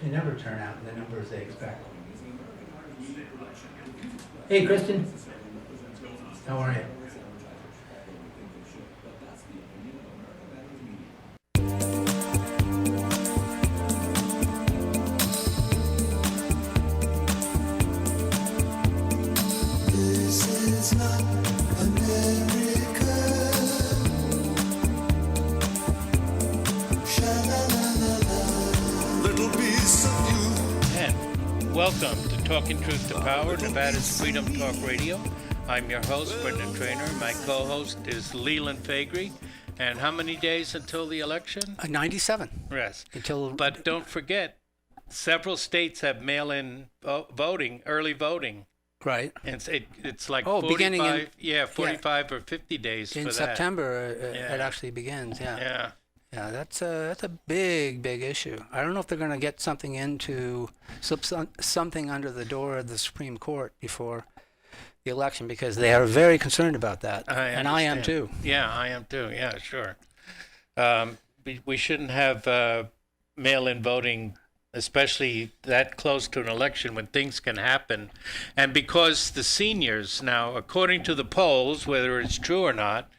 They never turn out in the numbers they expect. Hey, Kristen. How are you? Welcome to Talking Truth to Power, Nevada's Freedom Talk Radio. I'm your host, Brendan Traynor. My co-host is Leland Faegre. And how many days until the election? 97. Yes. Until. But don't forget, several states have mail-in voting, early voting. Right. And it's like 45 or 50 days for that. In September, it actually begins, Yeah. Yeah, that's a big issue. I don't know if they're going to get something something under the door of the Supreme Court before the election, because they are very concerned about that. And I am too. Yeah, I am too. Yeah, sure. We shouldn't have mail-in voting, especially that close to an election when things can happen. And because the seniors now, according to the polls, whether it's true or not,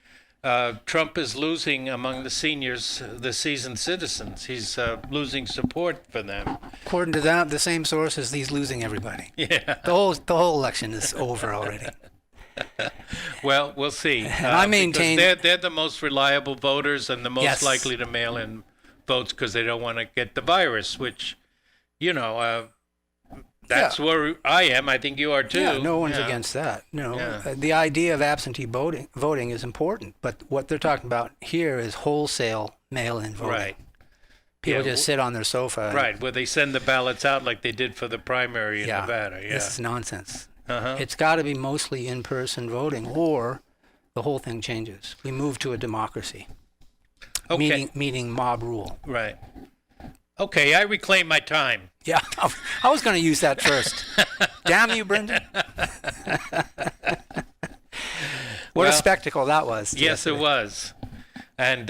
Trump is losing among the seniors, the seasoned citizens. He's losing support for them. According to that, the same sources, he's losing everybody. Yeah. The whole election is over already. Well, we'll see. And I maintain they're the most reliable voters and the most likely to mail in votes because they don't want to get the virus, which, that's where I am. I think you are too. Yeah, no one's against that. The idea of absentee voting is important, but what they're talking about here is wholesale mail-in voting. Right. People just sit on their sofa. Right, where they send the ballots out like they did for the primary in Nevada. Yeah. This is nonsense. Uh-huh. It's got to be mostly in-person voting, or the whole thing changes. We move to a democracy, meaning mob rule. Right. Okay, I reclaim my time. Yeah, I was going to use that first. Damn you, Brendan. What a spectacle that was. Yes, it was. And,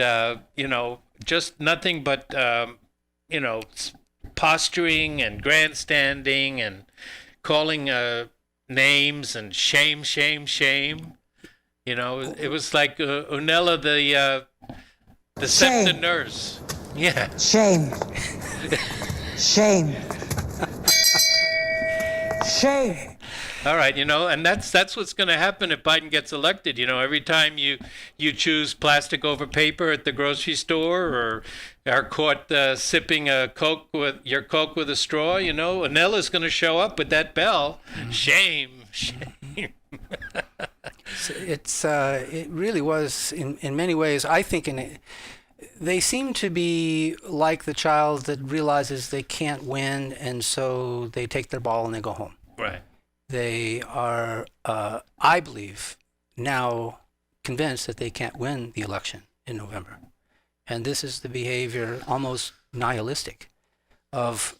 just nothing but, posturing and grandstanding and calling names and shame. It was like Unella, the SEPTA nurse. Yeah. Shame. All right, and that's what's going to happen if Biden gets elected. Every time you choose plastic over paper at the grocery store or are caught sipping your Coke with a straw, Anella's going to show up with that bell. Shame. It really was in many ways. I think they seem to be like the child that realizes they can't win, and so they take their ball and they go home. Right. They are, I believe, now convinced that they can't win the election in November. And this is the behavior, almost nihilistic, of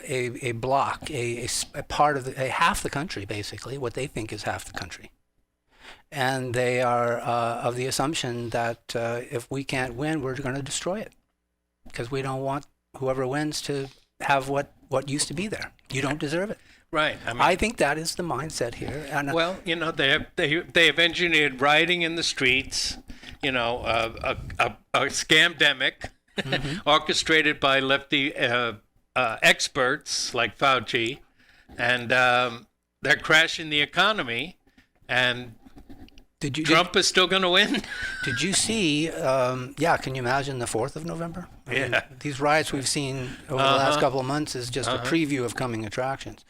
a bloc, a part of half the country, basically, what they think is half the country. And they are of the assumption that if we can't win, we're going to destroy it, because we don't want whoever wins to have what used to be there. You don't deserve it. Right. I think that is the mindset here. And, they have engineered rioting in the streets, a scamdemic orchestrated by lefty experts like Fauci, and they're crashing the economy, and Trump is still going to win. Did you see, can you imagine the 4th of November? I mean, these riots we've seen over the last couple of months is just a preview of coming attractions.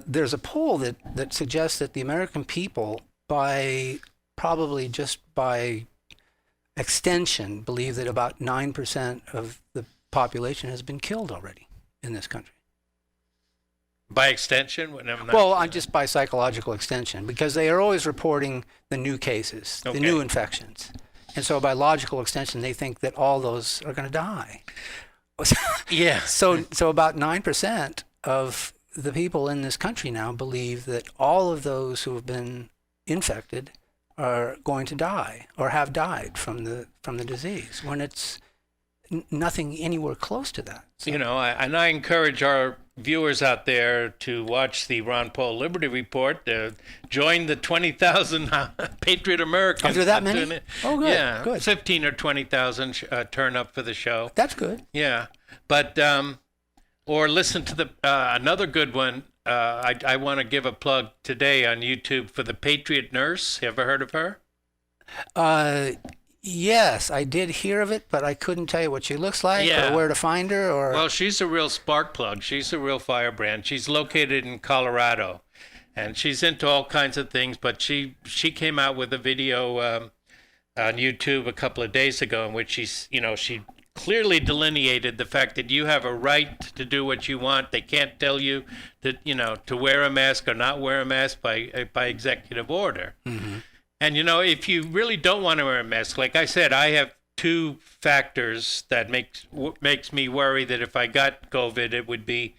There's a poll that suggests that the American people, probably just by extension, believe that about 9% of the population has been killed already in this country. By extension? Well, just by psychological extension, because they are always reporting the new cases, the new infections. And so by logical extension, they think that all those are going to die. Yeah. So about 9% of the people in this country now believe that all of those who have been infected are going to die or have died from the disease, when it's nothing anywhere close to that. So, You know, I encourage our viewers out there to watch the Ron Paul Liberty Report. Join the 20,000 Patriot Americans. Are there that many? Oh, good. Yeah, good. 15 or 20,000 turn up for the show. That's good. Yeah, but or listen to the another good one. I want to give a plug today on YouTube for the Patriot Nurse. You ever heard of her? Yes, I did hear of it, but I couldn't tell you what she looks like or where to find her. Or Well, she's a real spark plug. She's a real firebrand. She's located in Colorado, and she's into all kinds of things. But she came out with a video on YouTube a couple of days ago in which she clearly delineated the fact that you have a right to do what you want. They can't tell you that to wear a mask or not wear a mask by executive order. Mm-hmm. And if you really don't want to wear a mask, like I said, I have two factors that makes me worry that if I got COVID, it would be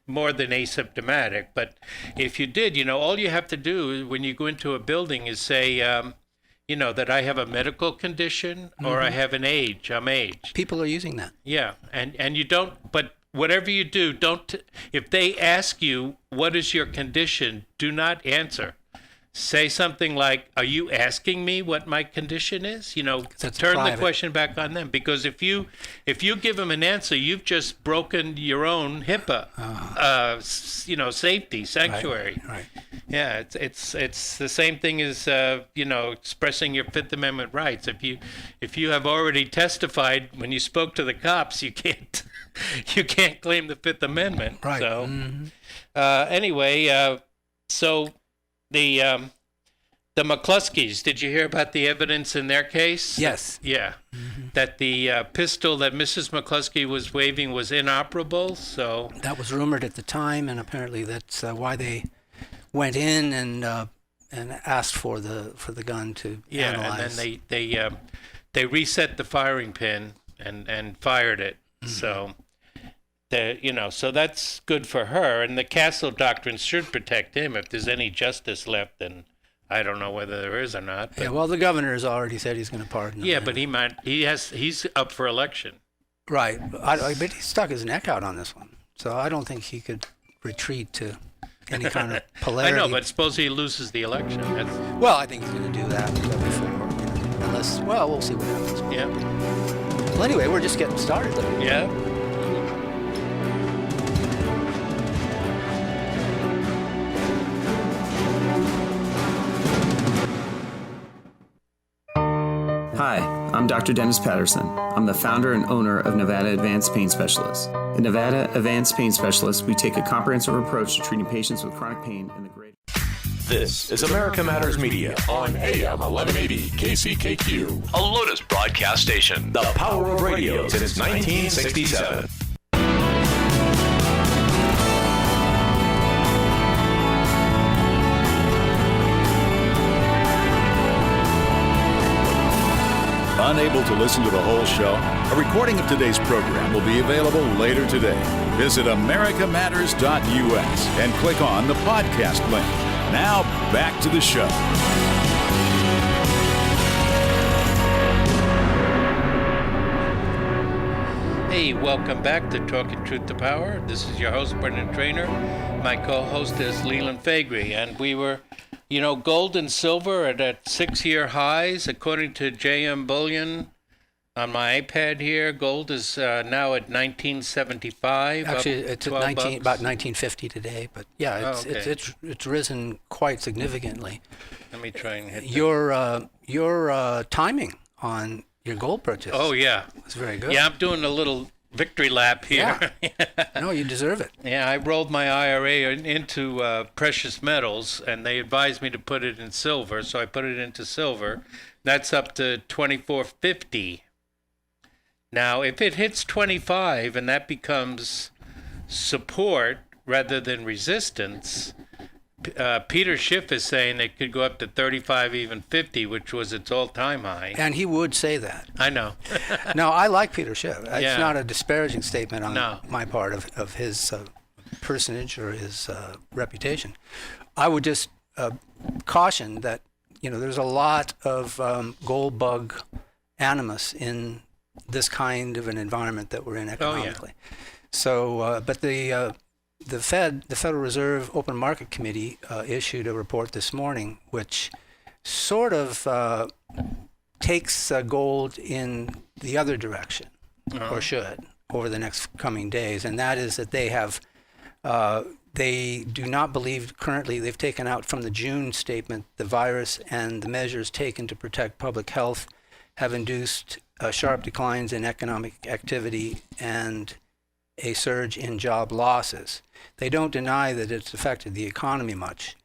more than asymptomatic. But if you did, all you have to do when you go into a building is say, that I have a medical condition or I have an age. I'm aged. People are using that. Yeah, and you don't. But whatever you do, don't. If they ask you what is your condition, do not answer. Say something like, "Are you asking me what my condition is?" Turn the question back on them, because if you give them an answer, you've just broken your own HIPAA, safety sanctuary. Right. Yeah, it's the same thing as expressing your Fifth Amendment rights. If you have already testified when you spoke to the cops, you can't claim the Fifth Amendment. Right. So anyway, so. The McCloskeys, did you hear about the evidence in their case? Yes. Yeah. Mm-hmm. That the pistol that Mrs. McCloskey was waving was inoperable, so... That was rumored at the time, and apparently that's why they went in and asked for the gun to analyze. And then they reset the firing pin and fired it, so... so that's good for her, and the Castle Doctrine should protect him. If there's any justice left, then I don't know whether there is or not. But, yeah, well, the governor has already said he's going to pardon him. Yeah, but he's up for election. Right, but he stuck his neck out on this one, so I don't think he could retreat to any kind of polarity. I know, but suppose he loses the election. Well, I think he's going to do that before, unless. Well, we'll see what happens. Yeah. Well, anyway, we're just getting started. Yeah. Hi, I'm Dr. Dennis Patterson. I'm the founder and owner of Nevada Advanced Pain Specialists. At Nevada Advanced Pain Specialists, we take a comprehensive approach to treating patients with chronic pain in the great... This is America Matters Media on AM 1180 KCKQ, a Lotus broadcast station. The power of radio since 1967. Unable to listen to the whole show? A recording of today's program will be available later today. Visit americamatters.us and click on the podcast link. Now, back to the show. Hey, welcome back to Talking Truth to Power. This is your host, Brendan Trainer. My co-host is Leland Faegre, and we were... gold and silver are at 6-year highs, according to JM Bullion. On my iPad here, gold is now at 1975. Actually, it's at $12. about 1950 today, but yeah, it's risen quite significantly. Let me try and hit your timing on your gold purchase. Oh yeah, it's very good. Yeah, I'm doing a little victory lap here. Yeah. No, you deserve it. Yeah, I rolled my IRA into precious metals, and they advised me to put it in silver, so I put it into silver. That's up to 2450. Now, if it hits 25 and that becomes support rather than resistance, Peter Schiff is saying it could go up to 35, even 50, which was its all-time high. And he would say that. I know. No, I like Peter Schiff. It's Yeah. not a disparaging statement on No. my part of his personage or his reputation. I would just caution that there's a lot of gold bug animus in this kind of an environment that we're in economically. So, but the Federal Reserve Open Market Committee issued a report this morning, which sort of takes gold in the other direction, or should, over the next coming days, and that is that they have. They do not believe currently, they've taken out from the June statement, the virus and the measures taken to protect public health have induced sharp declines in economic activity and a surge in job losses. They don't deny that it's affected the economy much.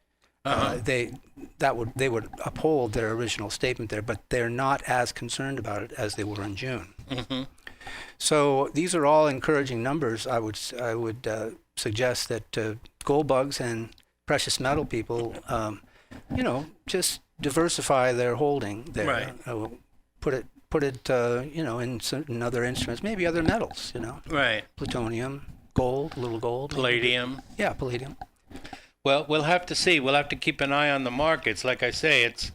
They would uphold their original statement there, but they're not as concerned about it as they were in June. So these are all encouraging numbers. I would suggest that gold bugs and precious metal people, just diversify their holding there. Right. Put it, in certain other instruments, maybe other metals, Right. Plutonium, gold, a little gold. Palladium. Yeah, palladium. Well, we'll have to see. We'll have to keep an eye on the markets. Like I say, it's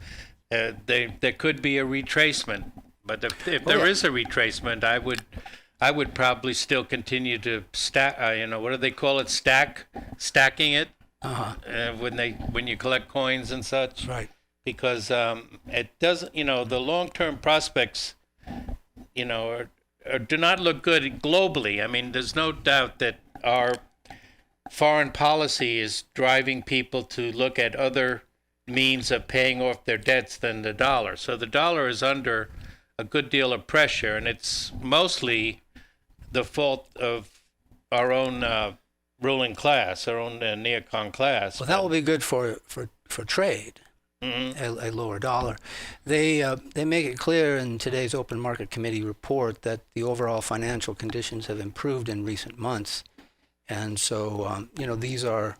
there could be a retracement, but if there is a retracement, I would probably still continue to stack. What do they call it? Stacking it. When you collect coins and such. Right. Because it doesn't. The long-term prospects, do not look good globally. I mean, there's no doubt that our foreign policy is driving people to look at other means of paying off their debts than the dollar. So the dollar is under a good deal of pressure, and it's mostly the fault of our own ruling class, our own neocon class. Well, that will be good for trade. A lower dollar. They make it clear in today's Open Market Committee report that the overall financial conditions have improved in recent months. And so, these are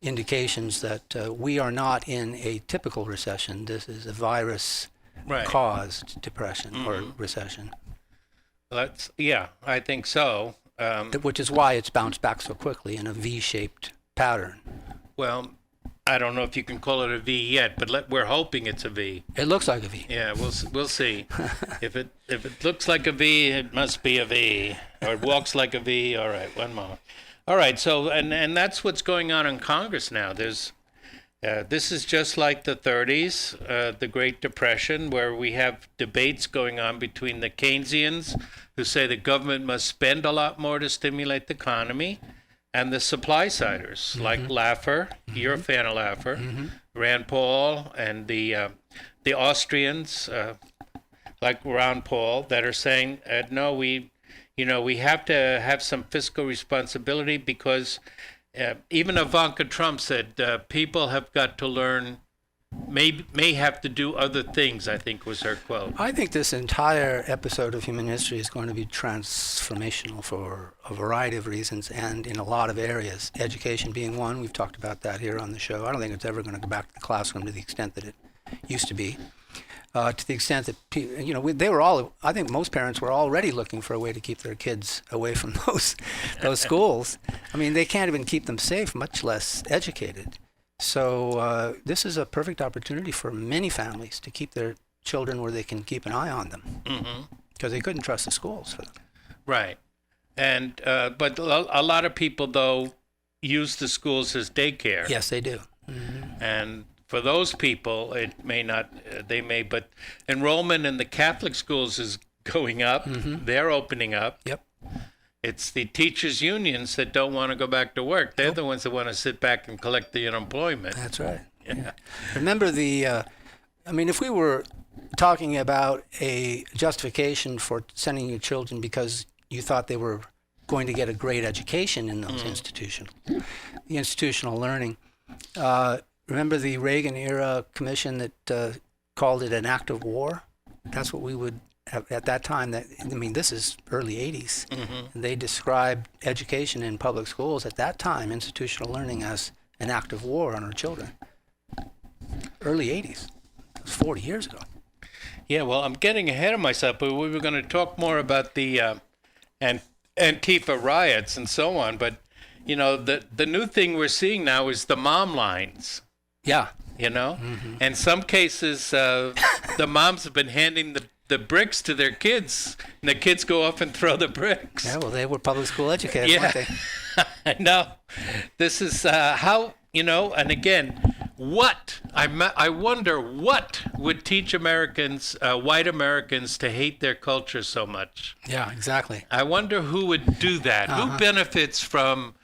indications that we are not in a typical recession. This is a virus-caused depression or recession. I think so. Which is why it's bounced back so quickly in a V-shaped pattern. Well, I don't know if you can call it a V yet, but we're hoping it's a V. It looks like a V. Yeah, we'll see. If it looks like a V, it must be a V. Or it walks like a V. All right, one moment. All right, so and that's what's going on in Congress now. There's this is just like the 30s, the Great Depression, where we have debates going on between the Keynesians, who say the government must spend a lot more to stimulate the economy, and the supply-siders, like Laffer. You're a fan of Laffer. Rand Paul, and the Austrians, like Ron Paul, that are saying, no, we have to have some fiscal responsibility because even Ivanka Trump said people have got to learn, may have to do other things, I think was her quote. I think this entire episode of human history is going to be transformational for a variety of reasons and in a lot of areas. Education being one. We've talked about that here on the show. I don't think it's ever going to go back to the classroom to the extent that it used to be. To the extent that, they were all, I think most parents were already looking for a way to keep their kids away from those schools. I mean, they can't even keep them safe, much less educated. So this is a perfect opportunity for many families to keep their children where they can keep an eye on them, because they couldn't trust the schools for them. Right. And but a lot of people, though, use the schools as daycare. Yes, they do. And for those people, it may not, but enrollment in the Catholic schools is going up. They're opening up. Yep. It's the teachers' unions that don't want to go back to work. They're the ones that want to sit back and collect the unemployment. That's right. Yeah. Remember if we were talking about a justification for sending your children because you thought they were going to get a great education in those the institutional learning, remember the Reagan-Era commission that called it an act of war? That's what we would have at that time. This is early 80s. And they described education in public schools at that time, institutional learning, as an act of war on our children. Early 80s. It was 40 years ago. Yeah, well, I'm getting ahead of myself, but we were going to talk more about the Antifa riots and so on. But, the new thing we're seeing now is the mom lines. Yeah. In some cases, the moms have been handing the bricks to their kids, and the kids go off and throw the bricks. Yeah, well, they were public school educated, weren't they? No, this is how, and again, I wonder what would teach Americans, white Americans, to hate their culture so much. Yeah, exactly. I wonder who would do that. Who benefits from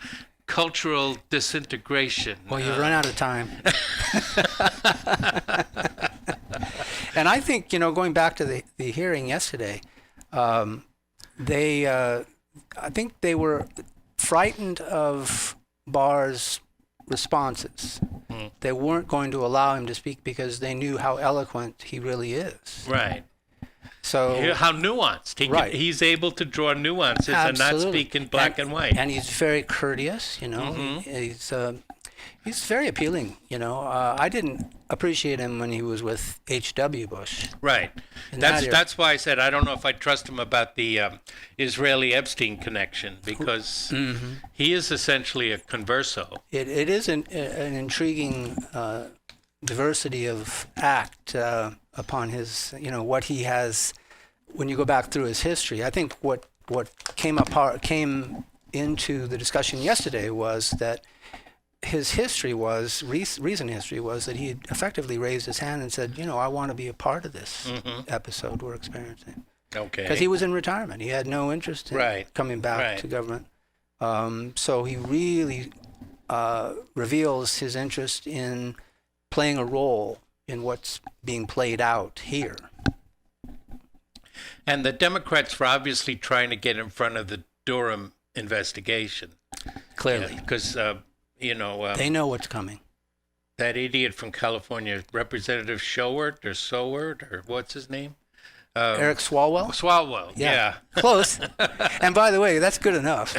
cultural disintegration? Well, you've run out of time. And I think, going back to the hearing yesterday, I think they were frightened of Barr's responses. They weren't going to allow him to speak because they knew how eloquent he really is. Right. So How nuanced. He's able to draw nuances and not speak in black and white. And he's very courteous, He's very appealing, I didn't appreciate him when he was with H.W. Bush. Right. That's why I said I don't know if I trust him about the Israeli Epstein connection, because he is essentially a converso. It is an intriguing diversity of act upon his, what he has. When you go back through his history, I think what came into the discussion yesterday was that his history was, recent history was that he had effectively raised his hand and said, I want to be a part of this episode we're experiencing. Okay. Because he was in retirement. He had no interest in coming back to government. So he really reveals his interest in playing a role in what's being played out here. And the Democrats were obviously trying to get in front of the Durham investigation. Clearly. Because... they know what's coming. That idiot from California, Representative Soward, or what's his name? Eric Swalwell? Swalwell, yeah. Close. And by the way, that's good enough.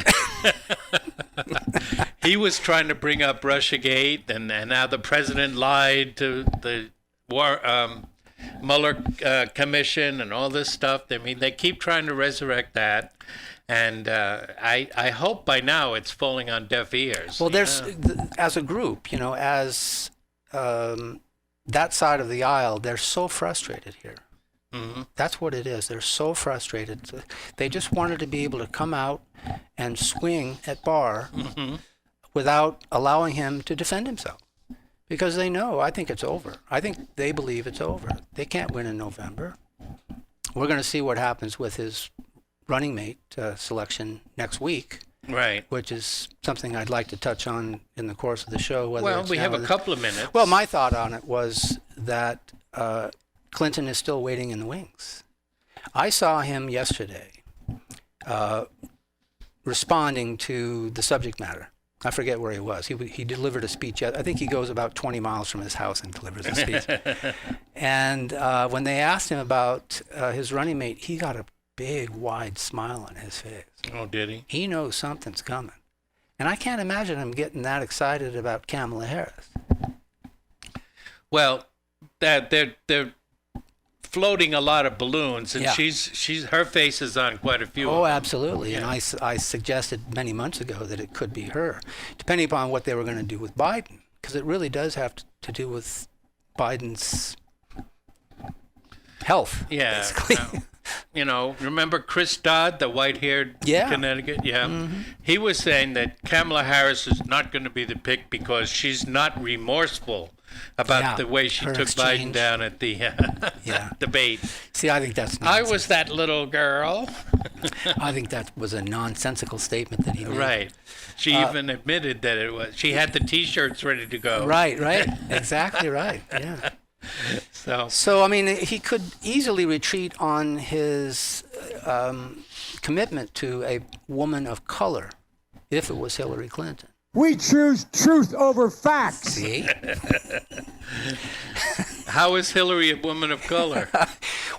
He was trying to bring up Russiagate, and now the president lied to the Mueller Commission and all this stuff. I mean, they keep trying to resurrect that. And I hope by now it's falling on deaf ears. Well, there's, as a group, as that side of the aisle, they're so frustrated here. That's what it is. They're so frustrated. They just wanted to be able to come out and swing at Barr without allowing him to defend himself. Because they know, I think it's over. I think they believe it's over. They can't win in November. We're going to see what happens with his running mate selection next week, right? Which is something I'd like to touch on in the course of the show. Well, we have a couple of minutes. Well, my thought on it was that Clinton is still waiting in the wings. I saw him yesterday responding to the subject matter. I forget where he was. He delivered a speech. I think he goes about 20 miles from his house and delivers a speech. And when they asked him about his running mate, he got a big, wide smile on his face. Oh, did he? He knows something's coming. And I can't imagine him getting that excited about Kamala Harris. Well, they're floating a lot of balloons, and her face is on quite a few. Oh, absolutely. Yeah. And I suggested many months ago that it could be her, depending upon what they were going to do with Biden, because it really does have to do with Biden's health. Yeah. Basically. Remember Chris Dodd, the white-haired Connecticut? Yeah. Mm-hmm. He was saying that Kamala Harris is not going to be the pick because she's not remorseful about the way she took Biden down at the debate. See, I think that's nonsense. I was that little girl. I think that was a nonsensical statement that he made. Right. She even admitted that it was. She had the T-shirts ready to go. Right. Exactly right. Yeah. So I mean, he could easily retreat on his commitment to a woman of color if it was Hillary Clinton. We choose truth over facts. See? How is Hillary a woman of color?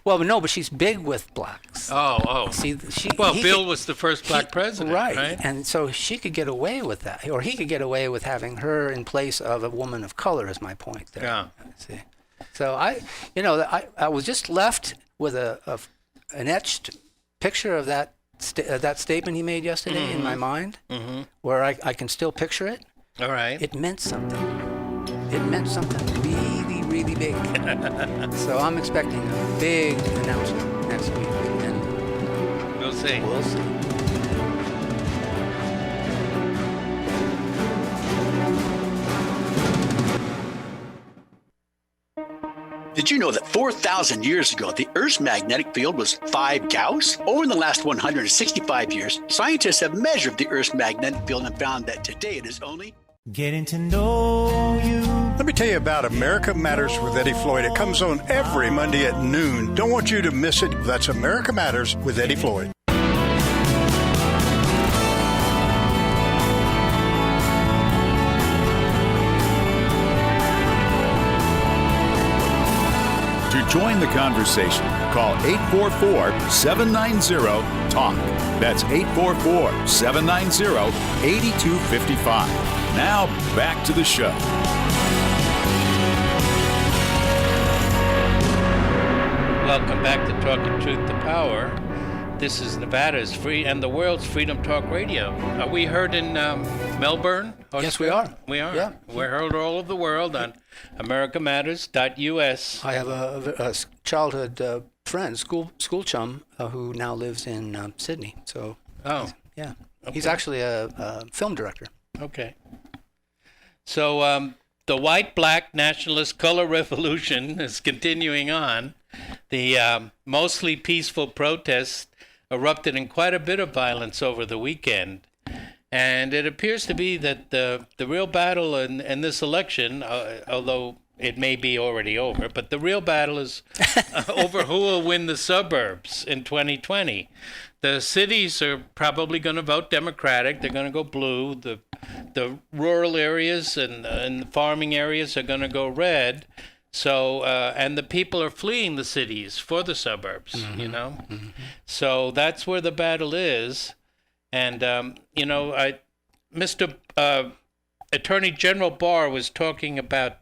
Well, no, but she's big with blacks. Oh. See, Bill was the first black president, right? And so she could get away with that, or he could get away with having her in place of a woman of color. Is my point there? Yeah. See. So I was just left with an etched picture of that statement he made yesterday in my mind, where I can still picture it. All right. It meant something. It meant something really, really big. So I'm expecting a big announcement. next week, and We'll see. we'll see. Did you know that 4,000 years ago, the Earth's magnetic field was 5 Gauss? Over the last 165 years, scientists have measured the Earth's magnetic field and found that today it is only... Getting to know you. Let me tell you about America Matters with Eddie Floyd. It comes on every Monday at noon. Don't want you to miss it. That's America Matters with Eddie Floyd. To join the conversation, call 844-790-TALK. That's 844-790-8255. Now, back to the show. Welcome back to Talking Truth to Power. This is Nevada's free and the world's Freedom Talk Radio. Are we heard in Melbourne? Yes, we are. We are. Yeah. We're heard all over the world on americamatters.us. I have a childhood friend, school chum, who now lives in Sydney. So, Oh, yeah, Okay. he's actually a film director. okay. So the white-black nationalist color revolution is continuing on. The mostly peaceful protests erupted in quite a bit of violence over the weekend. And it appears to be that the real battle in this election, although it may be already over, but the real battle is over who will win the suburbs in 2020. The cities are probably going to vote Democratic. They're going to go blue. The rural areas and the farming areas are going to go red. So, and the people are fleeing the cities for the suburbs, you know. Mm-hmm. So that's where the battle is. And, you know, Mr. Attorney General Barr was talking about,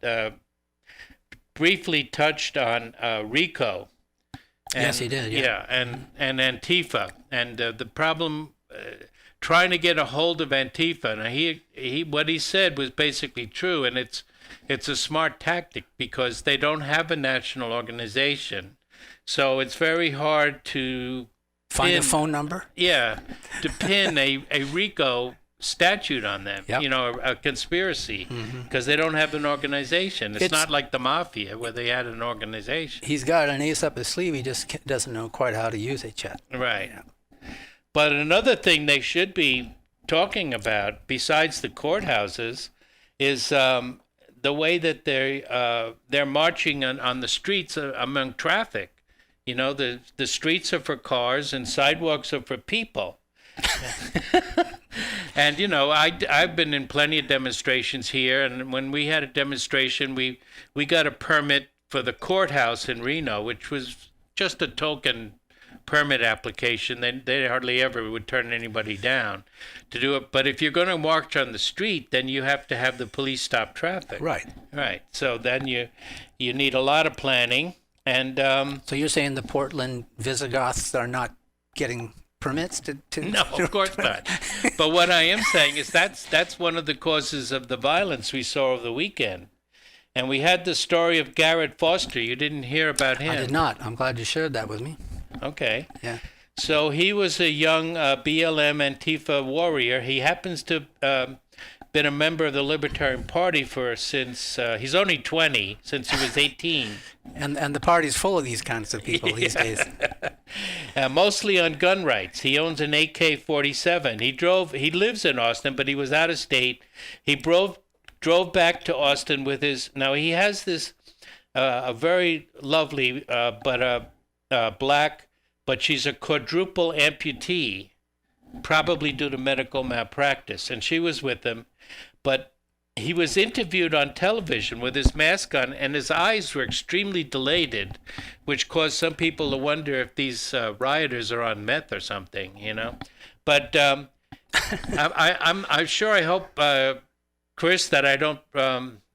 briefly touched on RICO. And, Yes, he did. Yeah. and Antifa. And the problem, trying to get a hold of Antifa. Now, he what he said was basically true, and it's a smart tactic because they don't have a national organization. So it's very hard to Find a phone number? Yeah, to pin a RICO statute on them, Yep. you know, a conspiracy, because they don't have an organization. It's not like the mafia where they had an organization. He's got an ace up his sleeve. He just doesn't know quite how to use it yet. Right. But another thing they should be talking about, besides the courthouses, is the way that they're marching on the streets among traffic. You know, the streets are for cars and sidewalks are for people. And, you know, I've been in plenty of demonstrations here, and when we had a demonstration, we got a permit for the courthouse in Reno, which was just a token permit application. They hardly ever would turn anybody down to do it. But if you're going to march on the street, then you have to have the police stop traffic. Right. Right. So then you need a lot of planning. And So you're saying the Portland Visigoths are not getting permits to no, of course not. But what I am saying is that's one of the causes of the violence we saw over the weekend. And we had the story of Garrett Foster. You didn't hear about him. I did not. I'm glad you shared that with me. Okay. Yeah. So he was a young BLM Antifa warrior. He happens to been a member of the Libertarian Party since he's only 20, since he was 18. And the party's full of these kinds of people these days. Mostly on gun rights. He owns an AK-47. He lives in Austin, but he was out of state. He drove back to Austin with now he has this, a very lovely, black, but she's a quadruple amputee, probably due to medical malpractice. And she was with him, but he was interviewed on television with his mask on, and his eyes were extremely dilated, which caused some people to wonder if these rioters are on meth or something, you know. But I'm sure, I hope, Chris, that I don't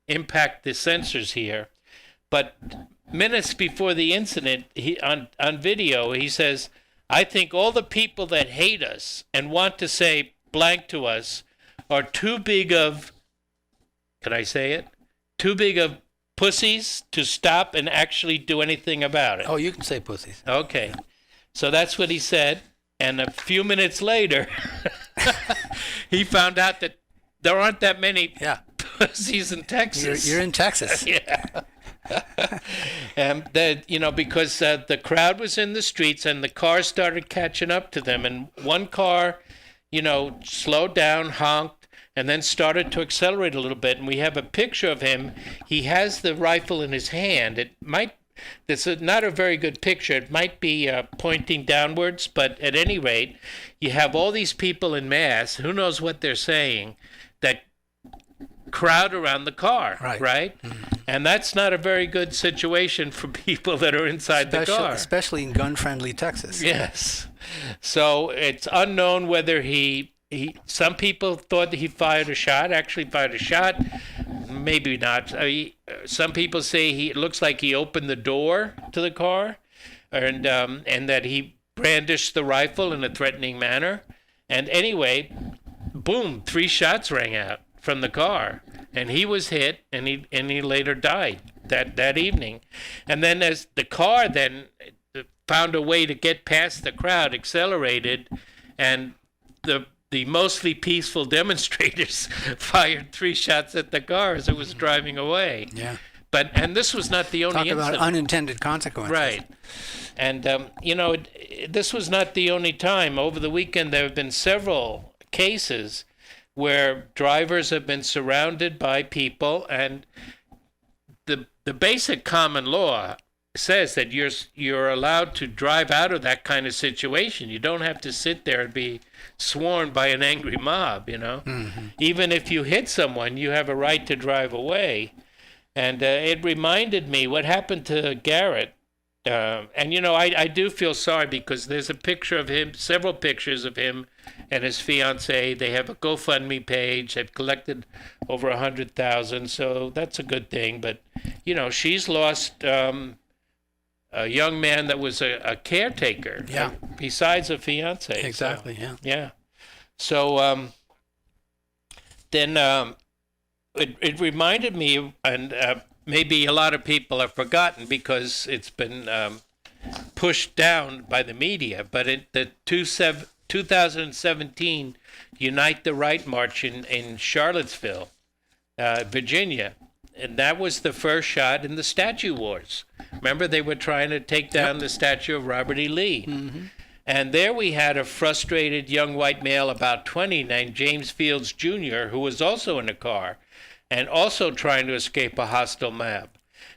impact the censors here. But minutes before the incident, on video, he says, "I think all the people that hate us and want to say blank to us are too big of," can I say it? "Too big of pussies to stop and actually do anything about it." Oh, you can say pussies. Okay. So that's what he said. And a few minutes later, he found out that there aren't that many pussies in Texas. You're in Texas. Yeah. And that, because the crowd was in the streets and the cars started catching up to them. And one car, slowed down, honked, and then started to accelerate a little bit. And we have a picture of him. He has the rifle in his hand. This is not a very good picture. It might be pointing downwards, but at any rate, you have all these people in mass, who knows what they're saying, that crowd around the car, right? Mm-hmm. And that's not a very good situation for people that are inside the car. Especially in gun-friendly Texas. Yes. So it's unknown whether some people thought that he actually fired a shot. Maybe not. Some people say it looks like he opened the door to the car and that he brandished the rifle in a threatening manner. And anyway, boom, 3 shots rang out from the car. And he was hit, and he later died that evening. And then as the car then found a way to get past the crowd, accelerated, and the mostly peaceful demonstrators fired 3 shots at the car as it was driving away. Yeah. And this was not the only incident. Talk about unintended consequences. Right. And, this was not the only time. Over the weekend, there have been several cases where drivers have been surrounded by people, and the basic common law says that you're allowed to drive out of that kind of situation. You don't have to sit there and be sworn by an angry mob, Mm-hmm. Even if you hit someone, you have a right to drive away. And it reminded me what happened to Garrett. I do feel sorry because there's a picture of him, several pictures of him and his fiancée. They have a GoFundMe page. They've collected over 100,000, so that's a good thing. But, she's lost a young man that was a caretaker, besides a fiancée. Exactly, so, yeah. So then it reminded me, and maybe a lot of people have forgotten because it's been pushed down by the media, but the 2017 Unite the Right March in Charlottesville, Virginia, and that was the first shot in the statue wars. Remember, they were trying to take down the statue of Robert E. Lee. Mm-hmm. And there we had a frustrated young white male, about 20, named James Fields Jr., who was also in a car and also trying to escape a hostile mob.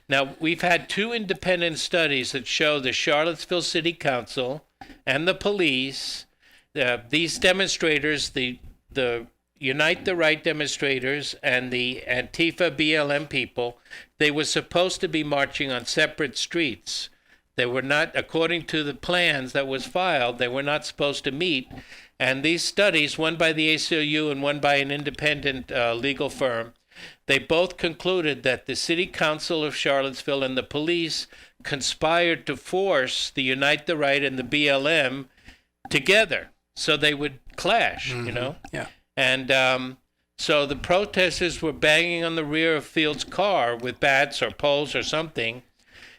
Now, we've had 2 independent studies that show the Charlottesville City Council and the police, these demonstrators, the Unite the Right demonstrators and the Antifa BLM people, they were supposed to be marching on separate streets. They were not, according to the plans that was filed, they were not supposed to meet. And these studies, one by the ACLU and one by an independent legal firm, they both concluded that the City Council of Charlottesville and the police conspired to force the Unite the Right and the BLM together so they would clash, Yeah. And so the protesters were banging on the rear of Fields' car with bats or poles or something.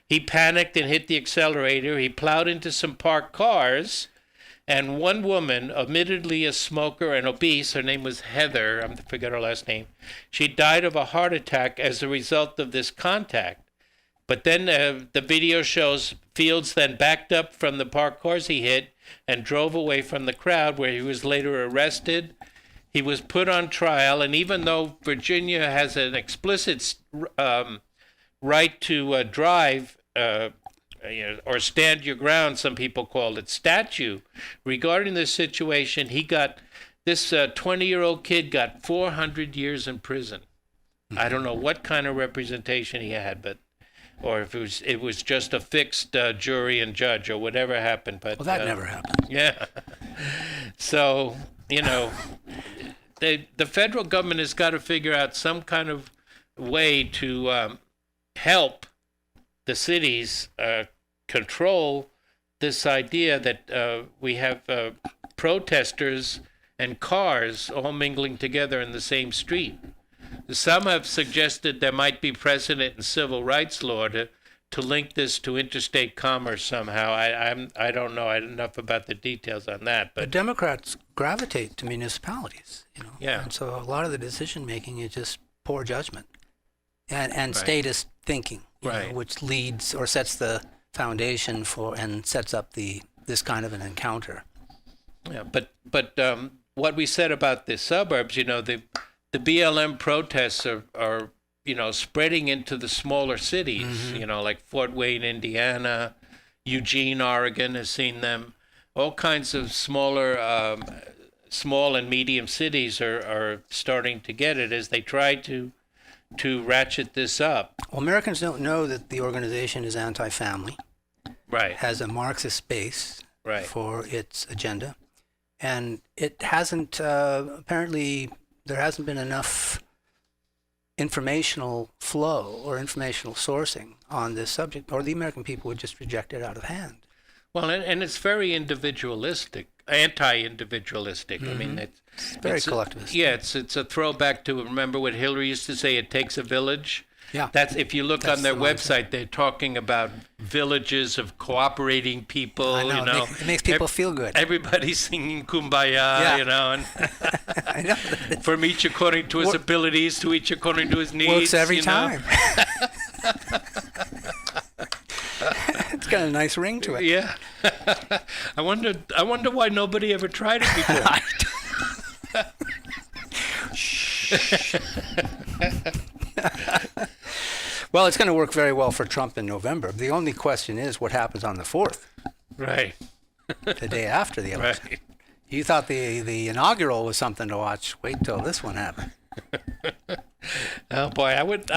He panicked and hit the accelerator. He plowed into some parked cars. And one woman, admittedly a smoker and obese, her name was Heather, I forget her last name, she died of a heart attack as a result of this contact. But then the video shows Fields then backed up from the parked cars he hit and drove away from the crowd, where he was later arrested. He was put on trial, and even though Virginia has an explicit right to drive, or stand your ground, some people call it, statute, regarding this situation, this 20-year-old kid got 400 years in prison. Mm-hmm. I don't know what kind of representation he had, or if it was just a fixed jury and judge or whatever happened. But that never happened. Yeah. So, the federal government has got to figure out some kind of way to help the cities control this idea that we have protesters and cars all mingling together in the same street. Some have suggested there might be precedent in civil rights law to link this to interstate commerce somehow. I don't know enough about the details on that, The but Democrats gravitate to municipalities, Yeah. And so a lot of the decision making is just poor judgment and Right. statist thinking, Right. which leads or sets the foundation for and sets up this kind of an encounter. yeah, but what we said about the suburbs, the BLM protests are spreading into the smaller cities, like Fort Wayne, Indiana, Eugene, Oregon has seen them. All kinds of smaller, small and medium cities are starting to get it as they try to ratchet this up. Well, Americans don't know that the organization is anti-family, Right, has a Marxist base right. for its agenda, and it hasn't, apparently, there hasn't been enough informational flow or informational sourcing on this subject, or the American people would just reject it out of hand. Well, and it's very individualistic, anti-individualistic. I mean, it's Very it's collectivist. it's a throwback to, remember what Hillary used to say, it takes a village. Yeah. That's, if you look That's on their the mindset. website, they're talking about villages of cooperating people. I know, it makes people feel good. Everybody's singing Kumbaya, Yeah. and I know. from each according to his abilities, to each according to his needs. Works every you know. time. It's got a nice ring to it. Yeah. I wonder why nobody ever tried it before. Well, it's going to work very well for Trump in November. The only question is what happens on the 4th, Right. the day after the election. Right. You thought the inaugural was something to watch. Wait till this one happens. Oh boy, I would,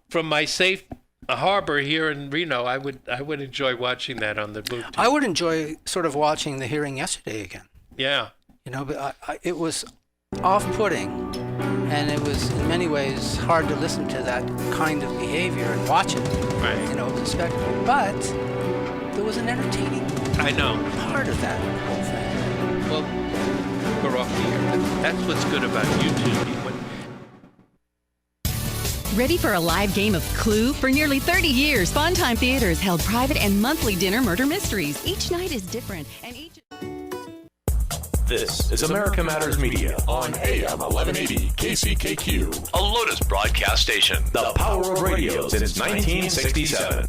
from my safe harbor here in Reno, I would enjoy watching that on the blue. I would enjoy sort of watching the hearing yesterday again. Yeah. But it was off-putting, and it was in many ways hard to listen to that kind of behavior and watch it. Right. It was a spectacle, but there was an entertaining I know. part of that whole thing. Well, we're off the air. That's what's good about YouTube. Ready for a live game of Clue? For nearly 30 years, Fun Time Theater has held private and monthly dinner murder mysteries. Each night is different, and each... This is America Matters Media on AM 1180 KCKQ, a Lotus broadcast station. The power of radio since 1967.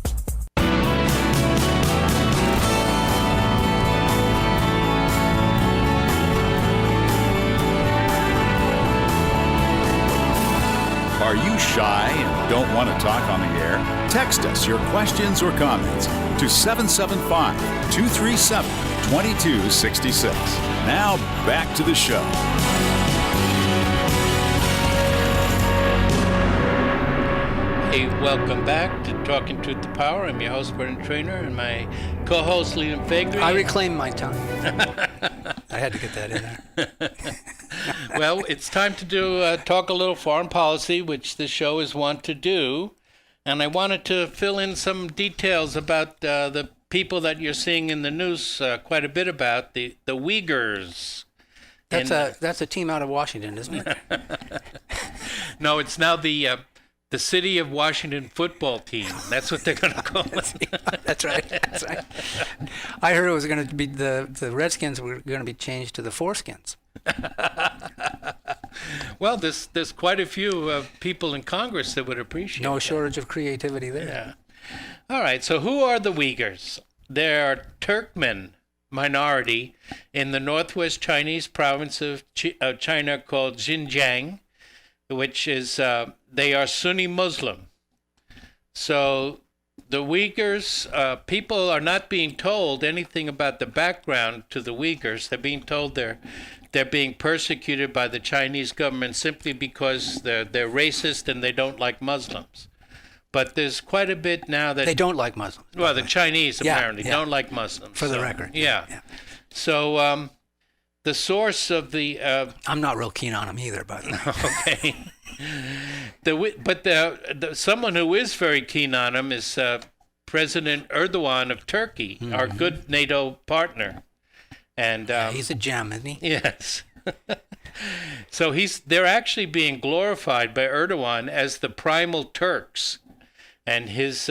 Are you shy and don't want to talk on the air? Text us your questions or comments to 775-237-2266. Now back to the show. Hey, welcome back to Talking Truth to Power. I'm your host, Brendan Trainer, and my co-host, Leland Faegre. I reclaim my time. I had to get that in there. Well, it's time to talk a little foreign policy, which the show is wont to do. And I wanted to fill in some details about the people that you're seeing in the news quite a bit about, the Uyghurs. That's a team out of Washington, isn't it? No, it's now the City of Washington football team. That's what they're going to call it. That's right. That's right. I heard it was going to be the Redskins were going to be changed to the Foreskins. Well, there's quite a few people in Congress that would appreciate No that. shortage of creativity there. Yeah. All right. So who are the Uyghurs? They're Turkmen minority in the northwest Chinese province of China called Xinjiang, which is they are Sunni Muslim. So the Uyghurs, people are not being told anything about the background to the Uyghurs. They're being told they're being persecuted by the Chinese government simply because they're racist and they don't like Muslims. But there's quite a bit now that... They don't like Muslims. Well, the Chinese apparently yeah. don't like Muslims. For the record. Yeah. So the source of the... I'm not real keen on them either, by the way. Okay. Someone who is very keen on him is President Erdogan of Turkey, our good NATO partner. And he's a gem, isn't he? Yes. So they're actually being glorified by Erdogan as the primal Turks. and his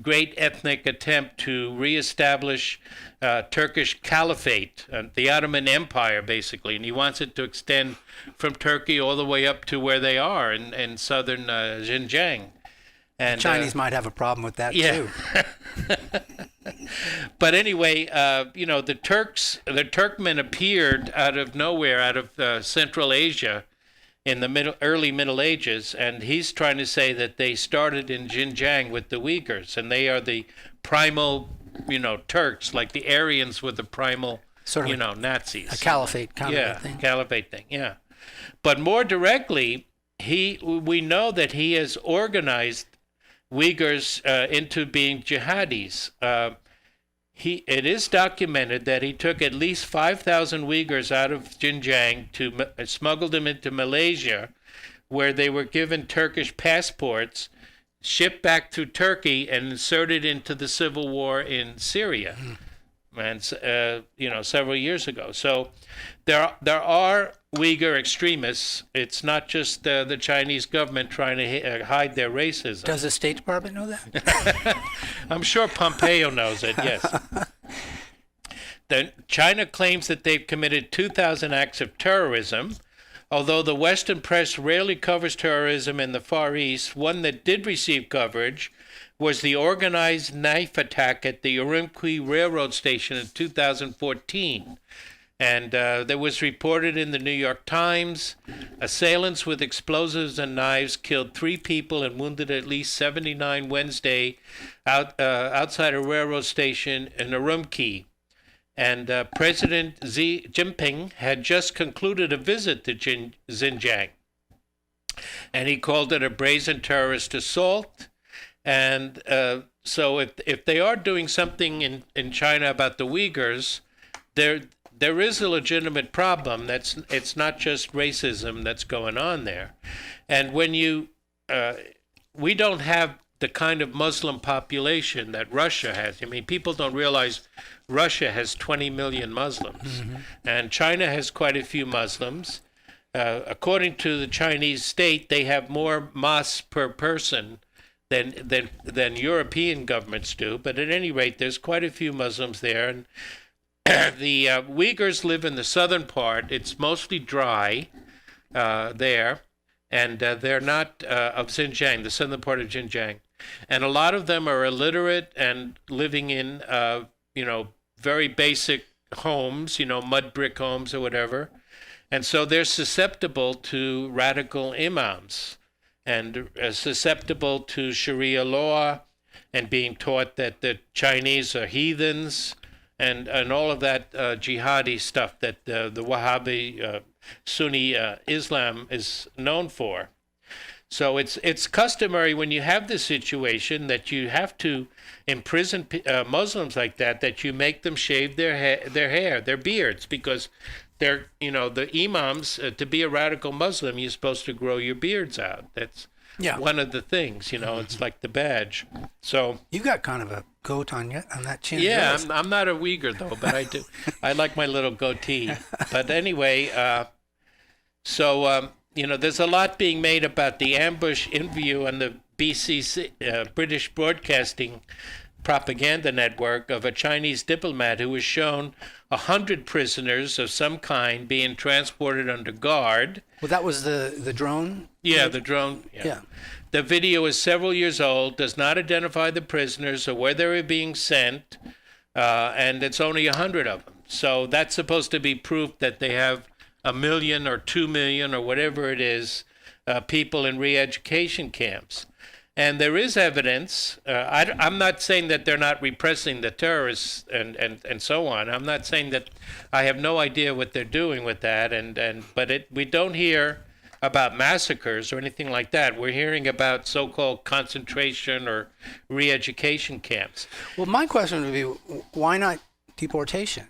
great ethnic attempt to reestablish Turkish caliphate, the Ottoman Empire, basically, and he wants it to extend from Turkey all the way up to where they are in southern Xinjiang. And the Chinese might have a problem with that too. But anyway, the Turkmen appeared out of nowhere, out of Central Asia, in the early Middle Ages, and he's trying to say that they started in Xinjiang with the Uyghurs, and they are the primal, Turks, like the Aryans were the primal, sort of Nazis. A caliphate kind of thing. Caliphate thing, yeah. But more directly, we know that he has organized Uyghurs into being jihadis. It is documented that he took at least 5,000 Uyghurs out of Xinjiang smuggled them into Malaysia, where they were given Turkish passports, shipped back to Turkey, and inserted into the civil war in Syria, and several years ago. So there are Uyghur extremists. It's not just the Chinese government trying to hide their racism. Does the State Department know that? I'm sure Pompeo knows it, yes. China claims that they've committed 2,000 acts of terrorism. Although the Western press rarely covers terrorism in the Far East, one that did receive coverage was the organized knife attack at the Urumqi railroad station in 2014. And that was reported in the New York Times. Assailants with explosives and knives killed 3 people and wounded at least 79 Wednesday outside a railroad station in Urumqi. And President Xi Jinping had just concluded a visit to Xinjiang. And he called it a brazen terrorist assault. And so if they are doing something in China about the Uyghurs, there is a legitimate problem. It's not just racism that's going on there. And when we don't have the kind of Muslim population that Russia has. I mean, people don't realize Russia has 20 million Muslims, and China has quite a few Muslims. According to the Chinese state, they have more mosques per person than European governments do. But at any rate, there's quite a few Muslims there, and the Uyghurs live in the southern part. It's mostly dry there, and they're not of Xinjiang, the southern part of Xinjiang. And a lot of them are illiterate and living in, very basic homes, mud brick homes or whatever. And so they're susceptible to radical imams and susceptible to Sharia law and being taught that the Chinese are heathens and all of that jihadi stuff that the Wahhabi Sunni Islam is known for. So it's customary when you have this situation that you have to imprison Muslims like that you make them shave their hair, their beards, because they're, the imams, to be a radical Muslim, you're supposed to grow your beards out. That's one of the things, it's like the badge. So you got kind of a goat on that chin. Yeah, I'm not a Uyghur though, but I do. I like my little goatee. But anyway, there's a lot being made about the ambush interview on the BCC, British Broadcasting Propaganda Network, of a Chinese diplomat who was shown 100 prisoners of some kind being transported under guard. Well, that was the drone? Yeah, the drone. Yeah. The video is several years old, does not identify the prisoners or where they were being sent, and it's only 100 of them. So that's supposed to be proof that they have 1 million or 2 million or whatever it is, people in re-education camps. And there is evidence. I'm not saying that they're not repressing the terrorists and so on. I'm not saying that I have no idea what they're doing with that. But we don't hear about massacres or anything like that. We're hearing about so-called concentration or re-education camps. Well, my question would be, why not deportation?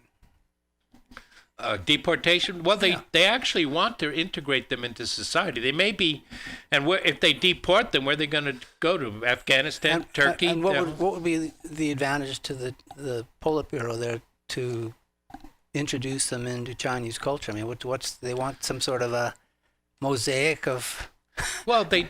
Deportation? Well, they actually want to integrate them into society. They may be, and if they deport them, where are they going to go to? Afghanistan, Turkey? And what would be the advantage to the Politburo there to introduce them into Chinese culture? I mean, they want some sort of a mosaic of Well, they're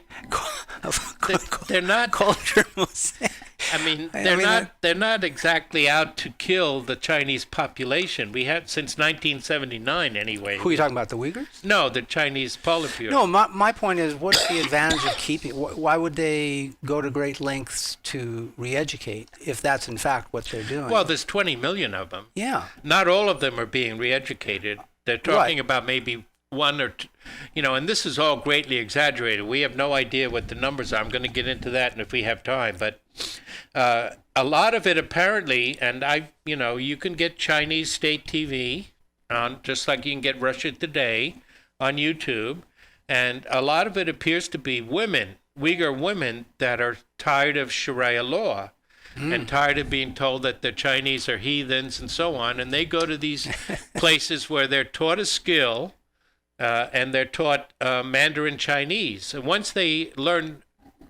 not culture mosaic. I mean, they're not exactly out to kill the Chinese population. We have since 1979 anyway. Who are you talking about, the Uyghurs? No, the Chinese Politburo. No, my point is, what's the advantage of keeping? Why would they go to great lengths to re-educate if that's in fact what they're doing? Well, there's 20 million of them. Yeah. Not all of them are being re-educated. They're talking about maybe one or two, and this is all greatly exaggerated. We have no idea what the numbers are. I'm going to get into that if we have time. But a lot of it apparently, and you can get Chinese state TV on, just like you can get Russia Today on YouTube. And a lot of it appears to be women, Uyghur women, that are tired of Sharia law. And tired of being told that the Chinese are heathens and so on. And they go to these places where they're taught a skill and they're taught Mandarin Chinese. And once they learn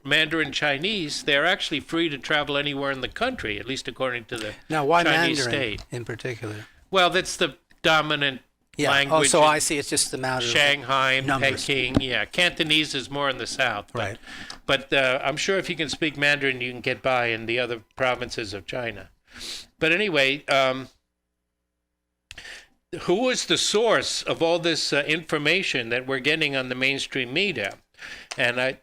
Mandarin Chinese, they're actually free to travel anywhere in the country, at least according to the now, why Chinese Mandarin state. In particular? Well, that's the dominant language. Oh, so I see. It's just the matter Shanghai, of numbers. Peking. Yeah, Cantonese is more in the south. Right. But I'm sure if you can speak Mandarin, you can get by in the other provinces of China. But anyway, who is the source of all this information that we're getting on the mainstream media? And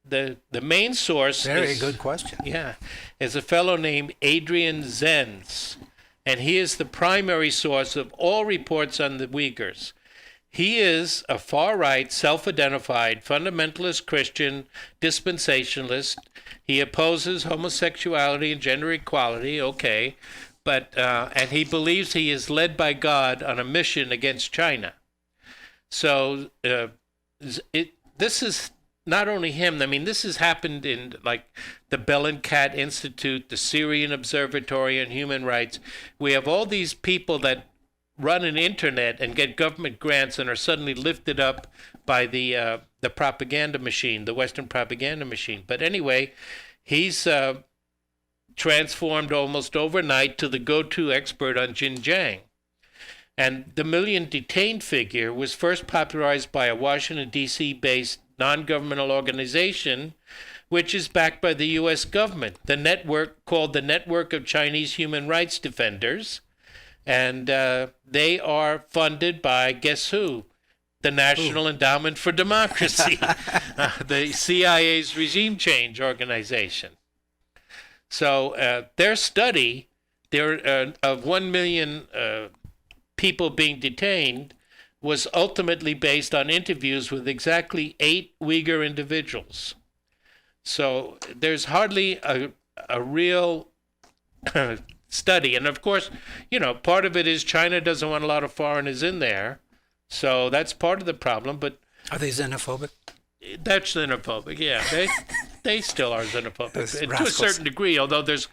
the main source Very good question. Yeah, is a fellow named Adrian Zenz. And he is the primary source of all reports on the Uyghurs. He is a far-right, self-identified, fundamentalist Christian dispensationalist. He opposes homosexuality and gender equality, okay, but and he believes he is led by God on a mission against China. So this is not only him. I mean, this has happened in like the Bellingcat Institute, the Syrian Observatory on Human Rights. We have all these people that run an internet and get government grants and are suddenly lifted up by the propaganda machine, the Western propaganda machine. But anyway, he's transformed almost overnight to the go-to expert on Xinjiang. And the million detained figure was first popularized by a Washington, D.C. based non-governmental organization, which is backed by the U.S. government, the network called the Network of Chinese Human Rights Defenders. And they are funded by, guess who? The National Endowment for Democracy, the CIA's regime change organization. So their study of 1 million people being detained was ultimately based on interviews with exactly 8 Uyghur individuals. So there's hardly a real study. And of course, part of it is China doesn't want a lot of foreigners in there. So that's part of the problem. But are they xenophobic? That's xenophobic, yeah. They still are xenophobic to a certain degree, although there's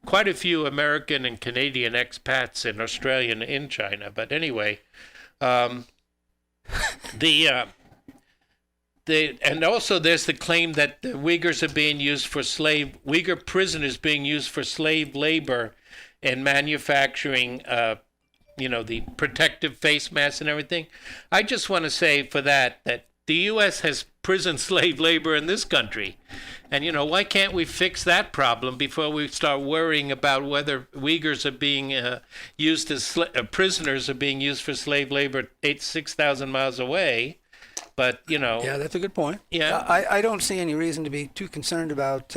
quite a few American and Canadian expats and Australian in China. But anyway, and also there's the claim that the Uyghurs are being used for Uyghur prisoners being used for slave labor in manufacturing, the protective face masks and everything. I just want to say for that the U.S. has prison slave labor in this country. And, why can't we fix that problem before we start worrying about whether Uyghurs are being used as prisoners are being used for slave labor 6,000 miles away? But, Yeah, that's a good point. Yeah. I don't see any reason to be too concerned about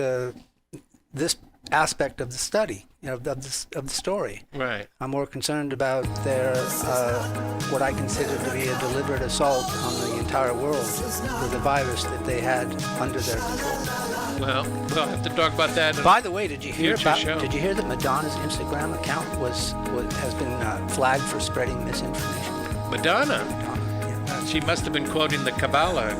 this aspect of the study, of the story. Right. I'm more concerned about their what I consider to be a deliberate assault on the entire world with the virus that they had under their control. Well, we'll have to talk about that. By the way, did you hear show. Did you hear that Madonna's Instagram account has been flagged for spreading misinformation? Madonna? Yeah. She must have been quoting the Kabbalah.